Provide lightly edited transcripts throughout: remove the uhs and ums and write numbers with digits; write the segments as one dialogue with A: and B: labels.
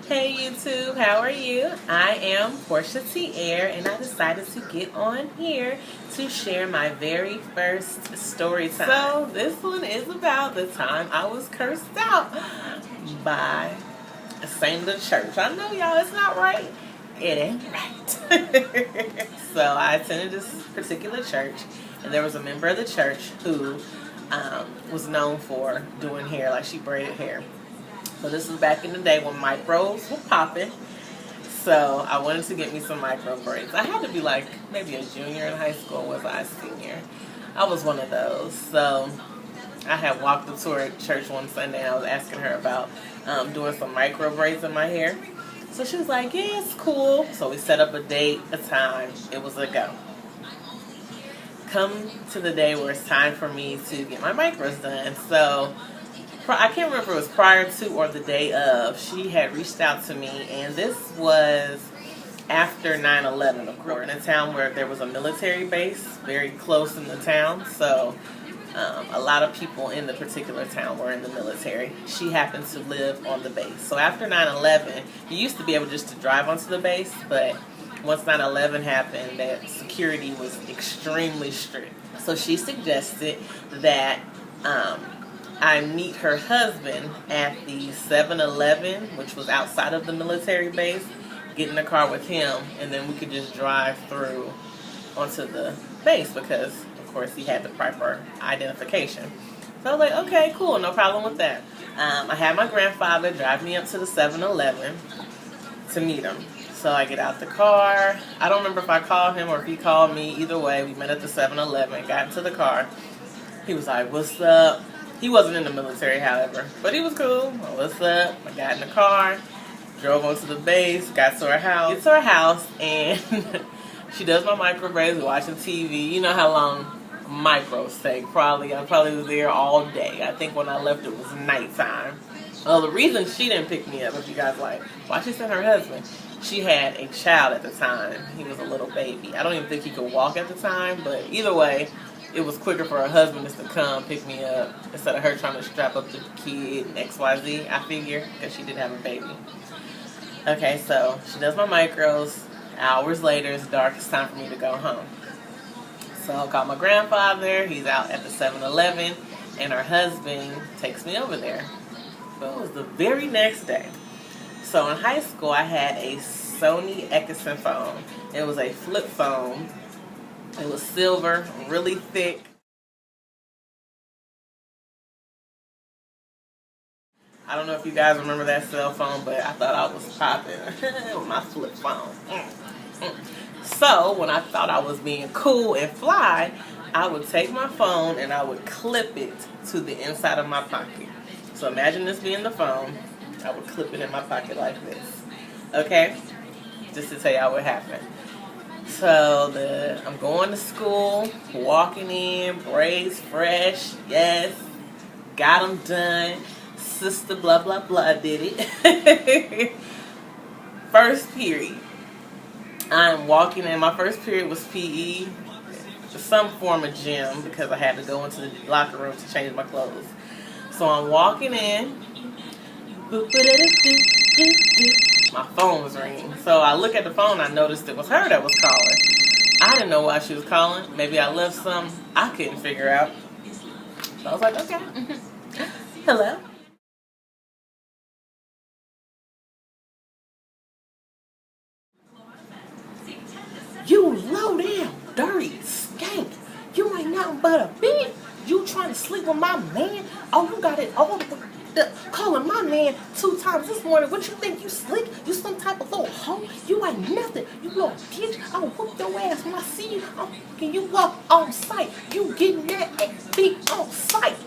A: Hey YouTube, how are you? I am Portia T. Air, and I decided to get on here to share my very first story time. So this one is about the time I was cursed out by a saint of the church. I know y'all, it's not right. It ain't right. So I attended this particular church, and there was a member of the church who was known for doing hair, like she braided hair. So this was back in the day when micros were popping. So I wanted to get me some micro braids. I had to be like maybe a junior in high school. Was I a senior? I was one of those. So I had walked up to her at church one Sunday and I was asking her about doing some micro braids in my hair. So she was like, yeah, it's cool. So we set up a date, a time. It was a go. Come to the day where it's time for me to get my micros done. So I can't remember if it was prior to or the day of, she had reached out to me, and this was after 9/11. Of course, in a town where there was a military base very close in the town, so a lot of people in the particular town were in the military. She happened to live on the base. So after 9/11, you used to be able just to drive onto the base, but once 9/11 happened, that security was extremely strict. So she suggested that I meet her husband at the 7-Eleven, which was outside of the military base, get in the car with him, and then we could just drive through onto the base because, of course, he had the proper identification. So I was like, okay, cool, no problem with that. I had my grandfather drive me up to the 7-Eleven to meet him. So I get out the car. I don't remember if I called him or if he called me. Either way, we met at the 7-Eleven, got into the car. He was like, what's up? He wasn't in the military, however, but he was cool. What's up? I got in the car, drove onto the base, got to her house. Get to her house, and she does my micro braids, watching TV. You know how long micros take. I probably was there all day. I think when I left, it was nighttime. Well, the reason she didn't pick me up, if you guys like, why she sent her husband? She had a child at the time. He was a little baby. I don't even think he could walk at the time, but either way, it was quicker for her husband just to come pick me up instead of her trying to strap up the kid and XYZ, I figure, because she did have a baby. Okay, so she does my micros. Hours later, it's dark. It's time for me to go home. So I call my grandfather. He's out at the 7-Eleven, and her husband takes me over there. So it was the very next day. So in high school, I had a Sony Ericsson phone. It was a flip phone. It was silver, really thick. I don't know if you guys remember that cell phone, but I thought I was popping with my flip phone. So when I thought I was being cool and fly, I would take my phone and I would clip it to the inside of my pocket. So imagine this being the phone. I would clip it in my pocket like this. Okay? Just to tell y'all what happened. So I'm going to school, walking in, braids fresh, yes, got them done. Sister blah blah blah did it. First period, I'm walking in. My first period was PE, some form of gym, because I had to go into the locker room to change my clothes. So I'm walking in. My phone was ringing. So I look at the phone, I noticed it was her that was calling. I didn't know why she was calling. Maybe I left some I couldn't figure out. So I was like, okay. Hello? You low down, dirty skank. You ain't nothing but a bitch. You trying to sleep with my man? Oh, you got it all calling my man 2 times this morning. What you think, you slick? You some type of little hoe? You ain't nothing. You little bitch. I'll whoop your ass when I see you. I'm fucking you up on sight. You getting that beat on sight.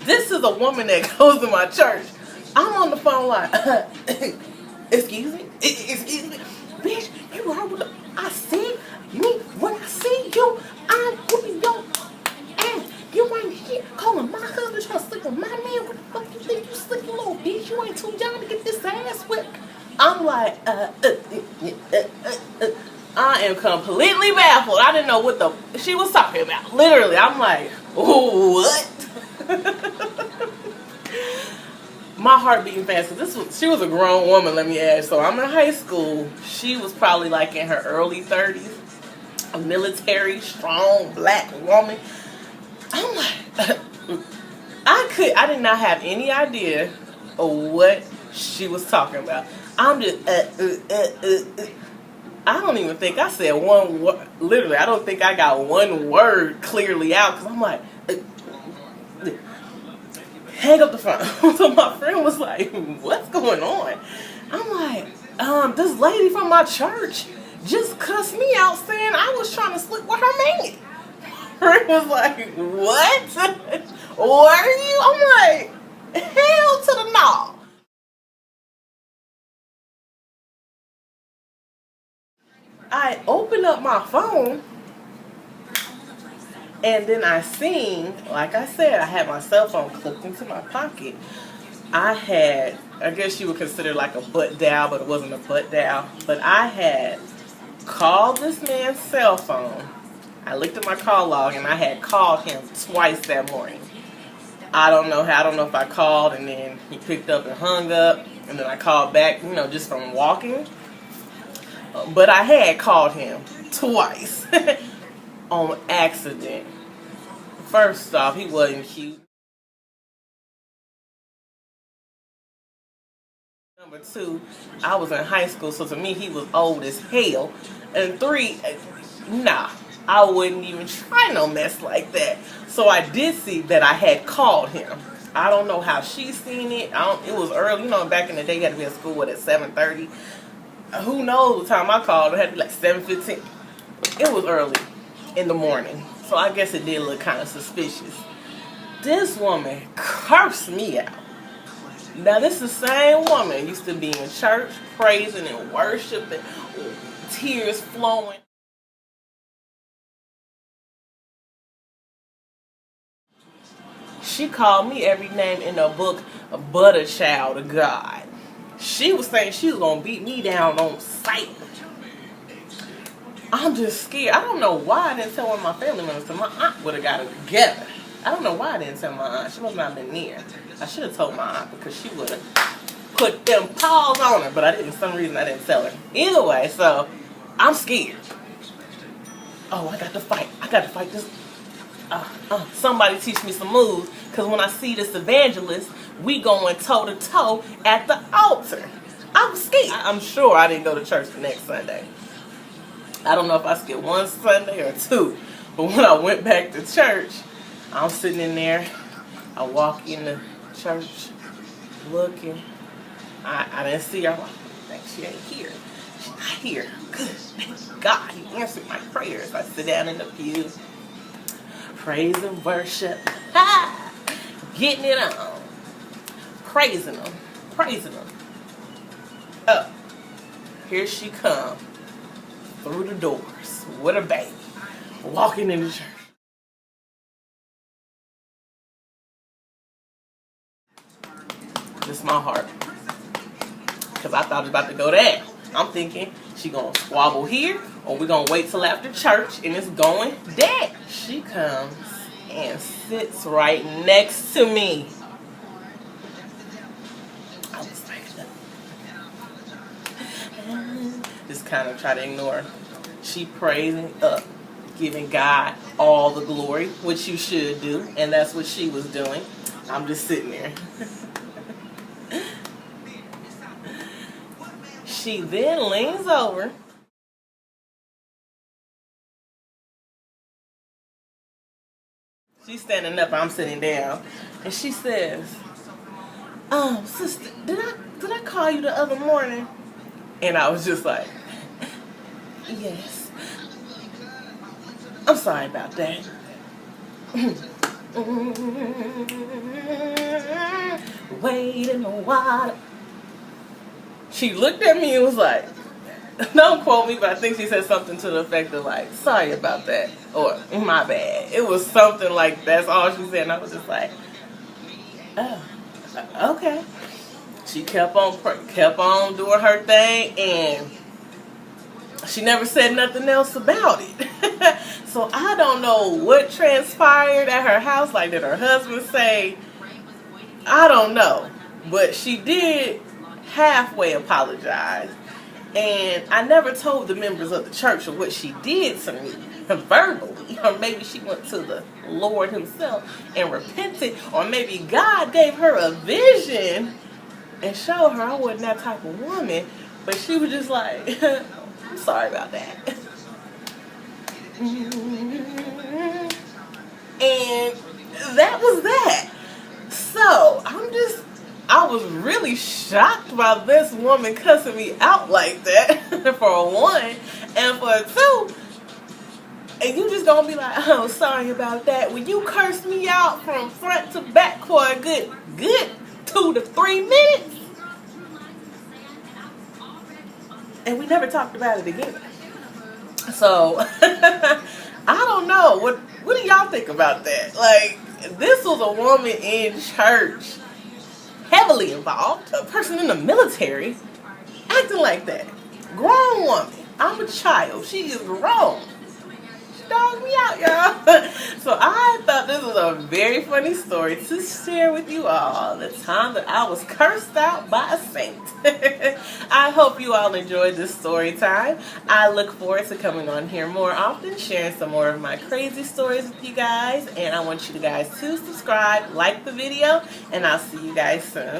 A: This is a woman that goes to my church. I'm on the phone like, excuse me? Excuse me? Bitch, you heard what I said? Me, when I see you, I'm whooping your ass. You ain't here calling my husband trying to sleep with my man. What the fuck you think you slick, little bitch? You ain't too young to get this ass whipped. I'm like, I am completely baffled. I didn't know what she was talking about. Literally, I'm like, what? my heart beating fast. She was a grown woman, let me add. So I'm in high school. She was probably like in her early 30s. A military, strong, black woman. I'm like, I did not have any idea of what she was talking about. I'm just, I don't even think I said one word. Literally, I don't think I got one word clearly out because I'm like, hang up the phone. So my friend was like, what's going on? I'm like, this lady from my church just cussed me out saying I was trying to sleep with her man. My friend was like, what? Were you? I'm like, hell to the no. I opened up my phone and then I seen, like I said, I had my cell phone clipped into my pocket. I guess you would consider like a butt dial, but it wasn't a butt dial. But I had called this man's cell phone. I looked at my call log and I had called him twice that morning. I don't know if I called and then he picked up and hung up and then I called back, just from walking. But I had called him twice on accident. First off, he wasn't cute. Number two, I was in high school, so to me he was old as hell. And three, nah, I wouldn't even try no mess like that. So I did see that I had called him. I don't know how she seen it. It was early, back in the day you had to be at school at 7:30. Who knows the time I called? It had to be like 7:15. It was early in the morning, so I guess it did look kind of suspicious. This woman cursed me out. Now this is the same woman used to be in church praising and worshiping, tears flowing. She called me every name in the book but a child of God. She was saying she was going to beat me down on sight. I'm just scared. I don't know why I didn't tell one of my family members. My aunt would have got it together. I don't know why I didn't tell my aunt. She must not have been near. I should have told my aunt because she would have put them paws on her. But I didn't. For some reason, I didn't tell her. Either way, so I'm scared. Oh, I got to fight. I got to fight this. Somebody teach me some moves. Because when I see this evangelist, we going toe to toe at the altar. I'm scared. I'm sure I didn't go to church the next Sunday. I don't know if I skipped one Sunday or two. But when I went back to church, I'm sitting in there. I walk in the church looking. I didn't see her. I think she ain't here. She's not here. Good. Thank God he answered my prayers. I sit down in the pew. Praise and worship. Ha! Getting it on. Praising him. Praising him. Oh. Here she come. Through the doors. With a baby. Walking in the church. This is my heart. Because I thought it was about to go down. I'm thinking she gonna squabble here or we gonna wait till after church and it's going down. She comes and sits right next to me. I was like, just kind of try to ignore. She praising up, giving God all the glory, which you should do, and that's what she was doing. I'm just sitting there. She then leans over. She's standing up, I'm sitting down, and she says, sister, did I call you the other morning? And I was just like, yes. I'm sorry about that. Wait in the water. She looked at me and was like, don't quote me, but I think she said something to the effect of like, sorry about that, or my bad. It was something like that's all she said, and I was just like, oh, okay. She kept on doing her thing, and she never said nothing else about it. So I don't know what transpired at her house. Like, did her husband say? I don't know. But she did halfway apologize. And I never told the members of the church of what she did to me verbally. Or maybe she went to the Lord himself and repented. Or maybe God gave her a vision and showed her I wasn't that type of woman. But she was just like, I'm sorry about that. And that was that. So, I was really shocked by this woman cussing me out like that, for one. And for two, and you just gonna be like, oh, sorry about that. When you cursed me out from front to back for a good 2 to 3 minutes. And we never talked about it again. So, I don't know. What do y'all think about that? Like, this was a woman in church, heavily involved, a person in the military, acting like that. Grown woman. I'm a child. She is grown. She dogged me out, y'all. So I thought this was a very funny story to share with you all. The time that I was cursed out by a saint. I hope you all enjoyed this story time. I look forward to coming on here more often, sharing some more of my crazy stories with you guys. And I want you guys to subscribe, like the video, and I'll see you guys soon.